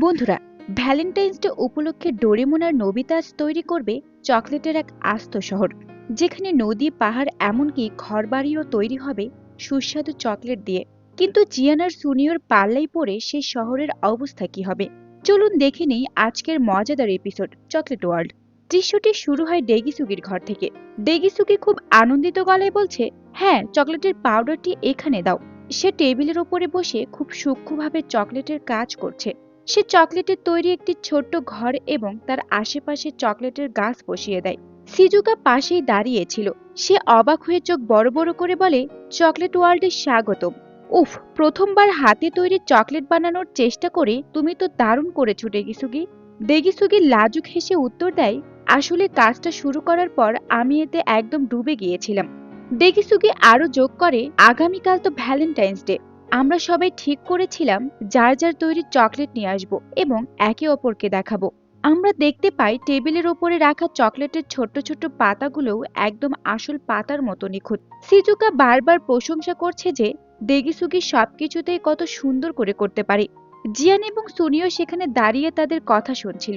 বন্ধুরা, Valentine's day উপলক্ষে Doraemon আর Nobita আজ তৈরি করবে চকলেটের এক আস্ত শহর, যেখানে নদী, পাহাড়, এমনকি ঘরবাড়িও তৈরি হবে সুস্বাদু চকলেট দিয়ে। কিন্তু জিয়ান আর সুনিয়র পাল্লাই পড়ে সেই শহরের অবস্থা কি হবে? চলুন দেখে নেই আজকের মজাদার এপিসোড চকলেট ওয়ার্ল্ড। দৃশ্যটি শুরু হয় ডেগিসুগির ঘর থেকে। ডেগিসুগি খুব আনন্দিত গলায় বলছে, হ্যাঁ, চকলেটের পাউডারটি এখানে দাও। সে টেবিলের ওপরে বসে খুব সূক্ষ্মভাবে চকলেটের কাজ করছে। সে চকলেটের তৈরি একটি ছোট্ট ঘর এবং তার আশেপাশে চকলেটের গাছ বসিয়ে দেয়। সিজুকা পাশেই দাঁড়িয়েছিল। সে অবাক হয়ে চোখ বড় বড় করে বলে, চকলেট ওয়ার্ল্ডে স্বাগতম। উফ, প্রথমবার হাতে তৈরি চকলেট বানানোর চেষ্টা করে তুমি তো দারুণ করেছো ডেগিসুগি। ডেগিসুগি লাজুক হেসে উত্তর দেয়, আসলে কাজটা শুরু করার পর আমি এতে একদম ডুবে গিয়েছিলাম। ডেগিসুগি আরো যোগ করে, আগামীকাল তো ভ্যালেন্টাইন্স ডে। আমরা সবাই ঠিক করেছিলাম যার যার তৈরি চকলেট নিয়ে আসবো এবং একে অপরকে দেখাবো। আমরা দেখতে পাই টেবিলের ওপরে রাখা চকলেটের ছোট্ট ছোট্ট পাতাগুলোও একদম আসল পাতার মতো নিখুঁত। সিজুকা বারবার প্রশংসা করছে যে ডেগিসুগি সবকিছুতেই কত সুন্দর করে করতে পারে। জিয়ান এবং সুনিও সেখানে দাঁড়িয়ে তাদের কথা শুনছিল।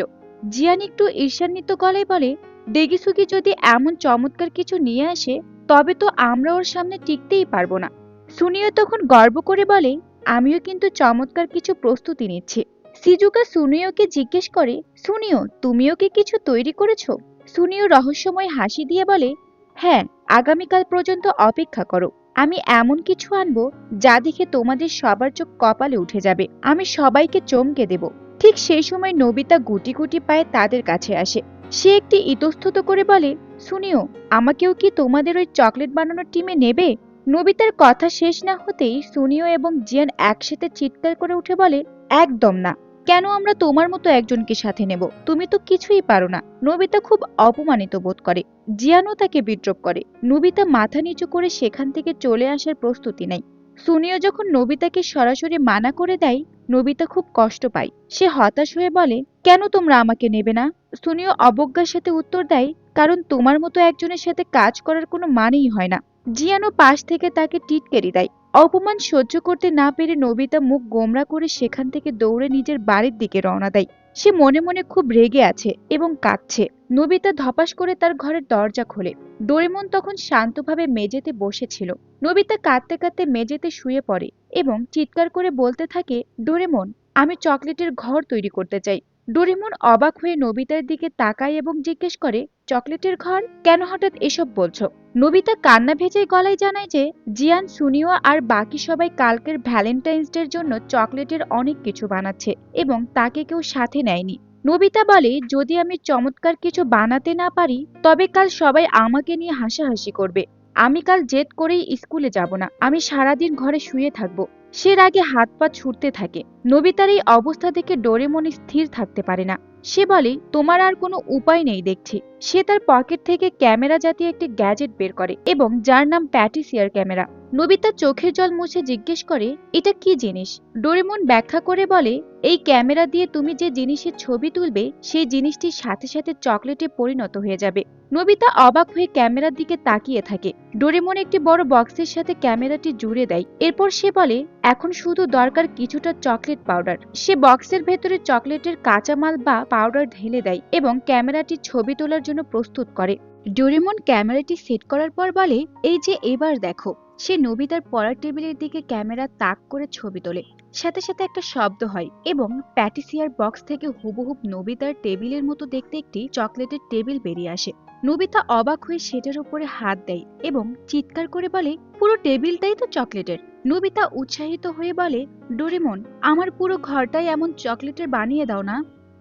জিয়ান একটু ঈর্ষান্বিত গলায় বলে, ডেগিসুগি যদি এমন চমৎকার কিছু নিয়ে আসে তবে তো আমরা ওর সামনে টিকতেই পারবো না। সুনিও তখন গর্ব করে বলে, আমিও কিন্তু চমৎকার কিছু প্রস্তুতি নিচ্ছি। সিজুকা সুনিওকে জিজ্ঞেস করে, সুনিও, তুমিও কি কিছু তৈরি করেছো? সুনিও রহস্যময় হাসি দিয়ে বলে, হ্যাঁ, আগামীকাল পর্যন্ত অপেক্ষা করো। আমি এমন কিছু আনবো যা দেখে তোমাদের সবার চোখ কপালে উঠে যাবে। আমি সবাইকে চমকে দেব। ঠিক সেই সময় নোবিতা গুটি গুটি পায়ে তাদের কাছে আসে। সে একটি ইতস্তত করে বলে, সুনিও, আমাকেও কি তোমাদের ওই চকলেট বানানোর টিমে নেবে? নোবিতার কথা শেষ না হতেই সুনিও এবং জিয়ান একসাথে চিৎকার করে উঠে বলে, একদম না। কেন আমরা তোমার মতো একজনকে সাথে নেব? তুমি তো কিছুই পারো না। নোবিতা খুব অপমানিত বোধ করে। জিয়ানও তাকে বিদ্রূপ করে। নোবিতা মাথা নিচু করে সেখান থেকে চলে আসার প্রস্তুতি নেয়। সুনিও যখন নোবিতাকে সরাসরি মানা করে দেয়, নোবিতা খুব কষ্ট পায়। সে হতাশ হয়ে বলে, কেন তোমরা আমাকে নেবে না? সুনিও অবজ্ঞার সাথে উত্তর দেয়, কারণ তোমার মতো একজনের সাথে কাজ করার কোনো মানেই হয় না। জিয়ানো পাশ থেকে তাকে টিটকেরি দেয়। অপমান সহ্য করতে না পেরে নোবিতা মুখ গোমড়া করে সেখান থেকে দৌড়ে নিজের বাড়ির দিকে রওনা দেয়। সে মনে মনে খুব রেগে আছে এবং কাঁদছে। নোবিতা ধপাস করে তার ঘরের দরজা খোলে। ডোরেমন তখন শান্তভাবে মেঝেতে বসেছিল। নোবিতা কাঁদতে কাঁদতে মেঝেতে শুয়ে পড়ে এবং চিৎকার করে বলতে থাকে, ডোরেমন, আমি চকলেটের ঘর তৈরি করতে চাই। ডোরেমন অবাক হয়ে নোবিতার দিকে তাকায় এবং জিজ্ঞেস করে, চকলেটের ঘর? কেন হঠাৎ এসব বলছো? নোবিতা কান্না ভেজে গলায় জানায় যে জিয়ান, সুনিও আর বাকি সবাই কালকের ভ্যালেন্টাইন্স ডের জন্য চকলেটের অনেক কিছু বানাচ্ছে এবং তাকে কেউ সাথে নেয়নি। নোবিতা বলে, যদি আমি চমৎকার কিছু বানাতে না পারি তবে কাল সবাই আমাকে নিয়ে হাসাহাসি করবে। আমি কাল জেদ করেই স্কুলে যাব না। আমি সারাদিন ঘরে শুয়ে থাকবো। সে রাগে হাত পা ছুটতে থাকে। নোবিতার এই অবস্থা দেখে ডোরেমন স্থির থাকতে পারে না। সে বলে, তোমার আর কোনো উপায় নেই দেখছি। সে তার পকেট থেকে ক্যামেরা জাতীয় একটি গ্যাজেট বের করে এবং যার নাম প্যাটিসিয়ার ক্যামেরা। নোবিতা চোখের জল মুছে জিজ্ঞেস করে, এটা কি জিনিস? ডোরেমন ব্যাখ্যা করে বলে, এই ক্যামেরা দিয়ে তুমি যে জিনিসের ছবি তুলবে সেই জিনিসটি সাথে সাথে চকলেটে পরিণত হয়ে যাবে। নোবিতা অবাক হয়ে ক্যামেরার দিকে তাকিয়ে থাকে। ডোরেমন একটি বড় বক্সের সাথে ক্যামেরাটি জুড়ে দেয়। এরপর সে বলে, এখন শুধু দরকার কিছুটা চকলেট পাউডার। সে বক্সের ভেতরে চকলেটের কাঁচামাল বা পাউডার ঢেলে দেয় এবং ক্যামেরাটি ছবি তোলার জন্য প্রস্তুত করে। ডোরেমন ক্যামেরাটি সেট করার পর বলে, এই যে এবার দেখো। সে নোবিতার পড়ার টেবিলের দিকে ক্যামেরা তাক করে ছবি তোলে। সাথে সাথে একটা শব্দ হয় এবং প্যাটিসিয়ার বক্স থেকে হুবহুব নোবিতার টেবিলের মতো দেখতে একটি চকলেটের টেবিল বেরিয়ে আসে। নোবিতা অবাক হয়ে সেটার উপরে হাত দেয় এবং চিৎকার করে বলে, পুরো টেবিলটাই তো চকলেটের। নোবিতা উৎসাহিত হয়ে বলে, ডোরেমন, আমার পুরো ঘরটাই এমন চকলেটের বানিয়ে দাও না।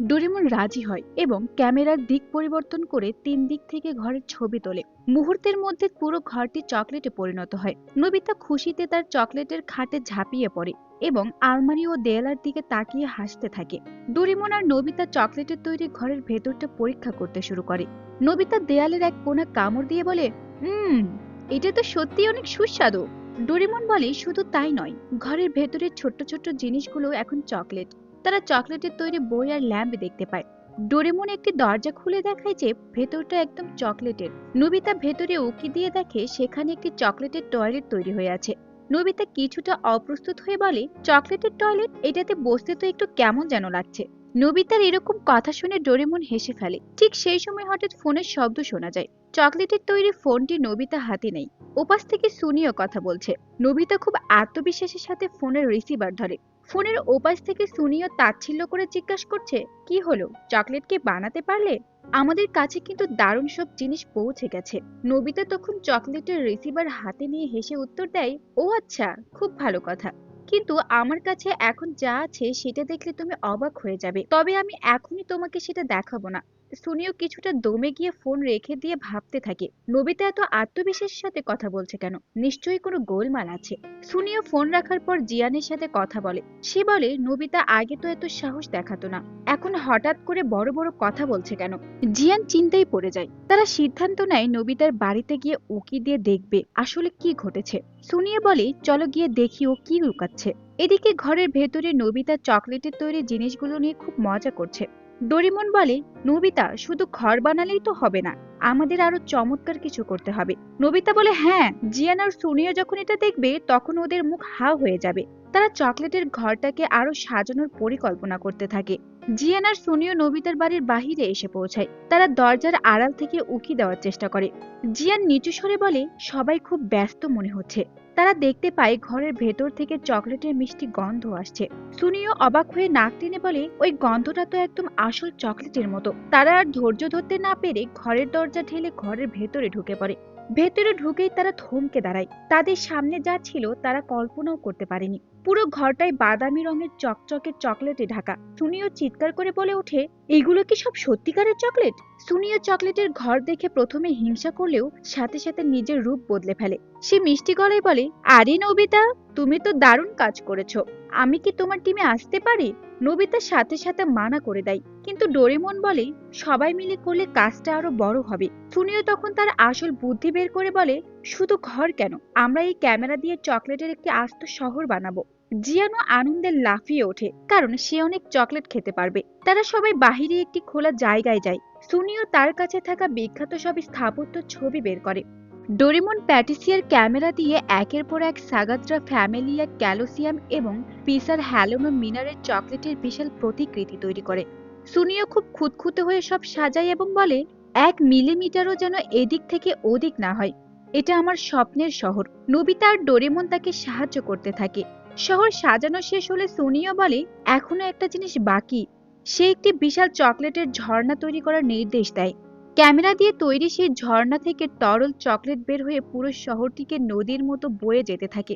ডোরেমন রাজি হয় এবং ক্যামেরার দিক পরিবর্তন করে 3 দিক থেকে ঘরের ছবি তোলে। মুহূর্তের মধ্যে পুরো ঘরটি চকলেটে পরিণত হয়। নোবিতা খুশিতে তার চকলেটের খাটে ঝাঁপিয়ে পড়ে এবং আলমারি ও দেয়ালের দিকে তাকিয়ে হাসতে থাকে। ডোরেমন আর নোবিতা চকলেটের তৈরি ঘরের ভেতরটা পরীক্ষা করতে শুরু করে। নোবিতা দেয়ালের এক কোণা কামড় দিয়ে বলে, এটা তো সত্যি অনেক সুস্বাদু। ডোরেমন বলে, শুধু তাই নয়, ঘরের ভেতরের ছোট্ট ছোট্ট জিনিসগুলো এখন চকলেট। তারা চকলেটের তৈরি বই আর ল্যাম্প দেখতে পায়। ডোরেমন একটি দরজা খুলে দেখায় যে ভেতরটা একদম চকলেটের। নোবিতা ভেতরে উকি দিয়ে দেখে সেখানে একটি চকলেটের টয়লেট তৈরি হয়ে আছে। নোবিতা কিছুটা অপ্রস্তুত হয়ে বলে, চকলেটের টয়লেট, এটাতে বসতে তো একটু কেমন যেন লাগছে। নোবিতার এরকম কথা শুনে ডোরেমন হেসে ফেলে। ঠিক সেই সময় হঠাৎ ফোনের শব্দ শোনা যায়। চকলেটের তৈরি ফোনটি নোবিতা হাতে নেই। ওপাশ থেকে সুনিও কথা বলছে। নোবিতা খুব আত্মবিশ্বাসের সাথে ফোনের রিসিভার ধরে। ফোনের ওপাশ থেকে সুনিও তাচ্ছিল্য করে জিজ্ঞাসা করছে, কি হলো, চকলেট কি বানাতে পারলে? আমাদের কাছে কিন্তু দারুণ সব জিনিস পৌঁছে গেছে। নোবিতা তখন চকলেটের রিসিভার হাতে নিয়ে হেসে উত্তর দেয়, ও আচ্ছা, খুব ভালো কথা। কিন্তু আমার কাছে এখন যা আছে সেটা দেখলে তুমি অবাক হয়ে যাবে, তবে আমি এখনই তোমাকে সেটা দেখাবো না। সুনিও কিছুটা দমে গিয়ে ফোন রেখে দিয়ে ভাবতে থাকে, নোবিতা এত আত্মবিশ্বাসের সাথে কথা বলছে কেন, নিশ্চয়ই কোনো গোলমাল আছে। সুনিও ফোন রাখার পর জিয়ানের সাথে কথা বলে। সে বলে, নোবিতা আগে তো এত সাহস দেখাতো না, এখন হঠাৎ করে বড় বড় কথা বলছে কেন? জিয়ান চিন্তায় পড়ে যায়। তারা সিদ্ধান্ত নেয় নোবিতার বাড়িতে গিয়ে উকি দিয়ে দেখবে আসলে কি ঘটেছে। সুনিয়ে বলে, চলো গিয়ে দেখি ও কি লুকাচ্ছে। এদিকে ঘরের ভেতরে নোবিতা চকলেটের তৈরি জিনিসগুলো নিয়ে খুব মজা করছে। ডোরিমন বলে, নোবিতা, শুধু ঘর বানালেই তো হবে না, আমাদের আরো চমৎকার কিছু করতে হবে। নোবিতা বলে, হ্যাঁ। জিয়ান আর সুনিয়া যখন এটা দেখবে তখন ওদের মুখ হা হয়ে যাবে। তারা চকলেটের ঘরটাকে আরো সাজানোর পরিকল্পনা করতে থাকে। জিয়ান আর সুনিও নোবিতার বাড়ির বাহিরে এসে পৌঁছায়। তারা দরজার আড়াল থেকে উকি দেওয়ার চেষ্টা করে। জিয়ান নিচু স্বরে বলে, সবাই খুব ব্যস্ত মনে হচ্ছে। তারা দেখতে পায় ঘরের ভেতর থেকে চকলেটের মিষ্টি গন্ধ আসছে। সুনিও অবাক হয়ে নাক টেনে বলে, ওই গন্ধটা তো একদম আসল চকলেটের মতো। তারা আর ধৈর্য ধরতে না পেরে ঘরের দরজা ঠেলে ঘরের ভেতরে ঢুকে পড়ে। ভেতরে ঢুকেই তারা থমকে দাঁড়ায়। তাদের সামনে যা ছিল তারা কল্পনাও করতে পারেনি। পুরো ঘরটাই বাদামি রঙের চকচকে চকলেটে ঢাকা। সুনিও চিৎকার করে বলে ওঠে, এগুলো কি সব সত্যিকারের চকলেট? সুনিও চকলেটের ঘর দেখে প্রথমে হিংসা করলেও সাথে সাথে নিজের রূপ বদলে ফেলে। সে মিষ্টি গলায় বলে, আরে নোবিতা, তুমি তো দারুণ কাজ করেছো। আমি কি তোমার টিমে আসতে পারি? নোবিতার সাথে সাথে মানা করে দেয়, কিন্তু ডোরেমন বলে, সবাই মিলে করলে কাজটা আরো বড় হবে। সুনিও তখন তার আসল বুদ্ধি বের করে বলে, শুধু ঘর কেন, আমরা এই ক্যামেরা দিয়ে চকলেটের একটি আস্ত শহর বানাবো। জিয়ানো আনন্দে লাফিয়ে ওঠে, কারণ সে অনেক চকলেট খেতে পারবে। তারা সবাই বাহিরে একটি খোলা জায়গায় যায়। সুনিও তার কাছে থাকা বিখ্যাত সব স্থাপত্য ছবি বের করে। ডোরেমন প্যাটিসিয়ার ক্যামেরা দিয়ে একের পর এক সাগাত্রা, ফ্যামিলিয়া, ক্যালোসিয়াম এবং পিসার হ্যালোনো মিনারের চকলেটের বিশাল প্রতিকৃতি তৈরি করে। সুনিও খুব খুঁতখুঁতে হয়ে সব সাজায় এবং বলে, 1 মিলিমিটারও যেন এদিক থেকে ওদিক না হয়। এটা আমার স্বপ্নের শহর। নোবিতা আর ডোরেমন তাকে সাহায্য করতে থাকে। শহর সাজানো শেষ হলে সুনিও বলে, এখনো একটা জিনিস বাকি। সে একটি বিশাল চকলেটের ঝর্ণা তৈরি করার নির্দেশ দেয়। ক্যামেরা দিয়ে তৈরি সেই ঝর্ণা থেকে তরল চকলেট বের হয়ে পুরো শহরটিকে নদীর মতো বয়ে যেতে থাকে।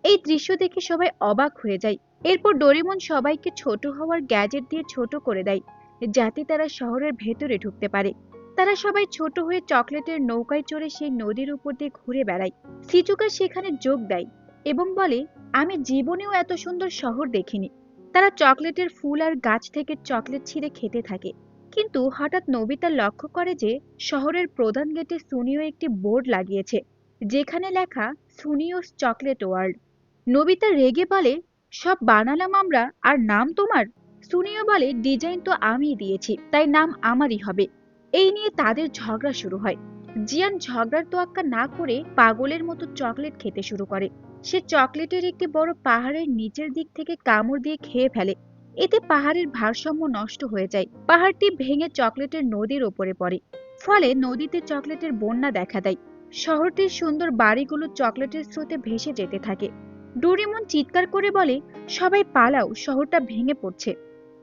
এই দৃশ্য দেখে সবাই অবাক হয়ে যায়। এরপর ডোরেমন সবাইকে ছোট হওয়ার গ্যাজেট দিয়ে ছোট করে দেয়, যাতে তারা শহরের ভেতরে ঢুকতে পারে। তারা সবাই ছোট হয়ে চকলেটের নৌকায় চড়ে সেই নদীর উপর দিয়ে ঘুরে বেড়ায়। সিজুকা সেখানে যোগ দেয় এবং বলে, আমি জীবনেও এত সুন্দর শহর দেখিনি। তারা চকলেটের ফুল আর গাছ থেকে চকলেট ছিঁড়ে খেতে থাকে। কিন্তু হঠাৎ নোবিতা লক্ষ্য করে যে শহরের প্রধান গেটে সুনিও একটি বোর্ড লাগিয়েছে, যেখানে লেখা সুনিওস চকলেট ওয়ার্ল্ড। নোবিতা রেগে বলে, সব বানালাম আমরা, আর নাম তোমার? সুনিও বলে, ডিজাইন তো আমিই দিয়েছি, তাই নাম আমারই হবে। এই নিয়ে তাদের ঝগড়া শুরু হয়। জিয়ান ঝগড়ার তোয়াক্কা না করে পাগলের মতো চকলেট খেতে শুরু করে। সে চকলেটের একটি বড় পাহাড়ের নিচের দিক থেকে কামড় দিয়ে খেয়ে ফেলে। এতে পাহাড়ের ভারসাম্য নষ্ট হয়ে যায়। পাহাড়টি ভেঙে চকলেটের নদীর ওপরে পড়ে। ফলে নদীতে চকলেটের বন্যা দেখা দেয়। শহরটির সুন্দর বাড়িগুলো চকলেটের স্রোতে ভেসে যেতে থাকে। ডোরেমন চিৎকার করে বলে, সবাই পালাও, শহরটা ভেঙে পড়ছে।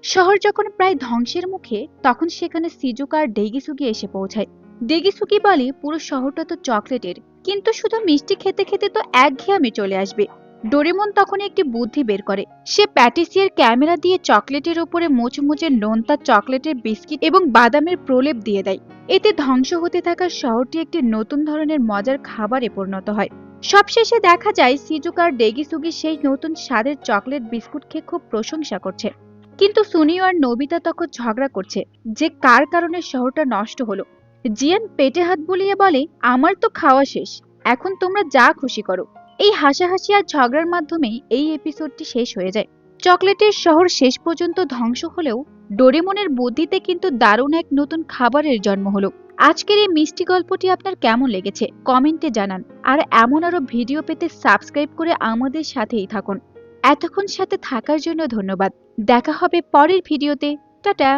শহর যখন প্রায় ধ্বংসের মুখে, তখন সেখানে সিজুকা আর ডেগিসুগি এসে পৌঁছায়। ডেগিসুগি বলে, পুরো শহরটা তো চকলেটের, কিন্তু শুধু মিষ্টি খেতে খেতে তো একঘেয়েমি চলে আসবে। ডোরেমন তখন একটি বুদ্ধি বের করে। সে প্যাটিসিয়ার ক্যামেরা দিয়ে চকলেটের উপরে মুচমুচে নোনতা চকলেটের বিস্কিট এবং বাদামের প্রলেপ দিয়ে দেয়। এতে ধ্বংস হতে থাকা শহরটি একটি নতুন ধরনের মজার খাবারে পরিণত হয়। সবশেষে দেখা যায় সিজুকা আর ডেগিসুগি সেই নতুন স্বাদের চকলেট বিস্কুট খেয়ে খুব প্রশংসা করছে। কিন্তু সুনিও আর নোবিতা তখন ঝগড়া করছে যে কার কারণে শহরটা নষ্ট হলো। জিয়ান পেটে হাত বুলিয়ে বলে, আমার তো খাওয়া শেষ, এখন তোমরা যা খুশি করো। এই হাসাহাসি আর ঝগড়ার মাধ্যমেই এই এপিসোডটি শেষ হয়ে যায়। চকলেটের শহর শেষ পর্যন্ত ধ্বংস হলেও ডোরেমনের বুদ্ধিতে কিন্তু দারুণ এক নতুন খাবারের জন্ম হলো। আজকের এই মিষ্টি গল্পটি আপনার কেমন লেগেছে কমেন্টে জানান। আর এমন আরো ভিডিও পেতে সাবস্ক্রাইব করে আমাদের সাথেই থাকুন। এতক্ষণ সাথে থাকার জন্য ধন্যবাদ। দেখা হবে পরের ভিডিওতে। টাটা।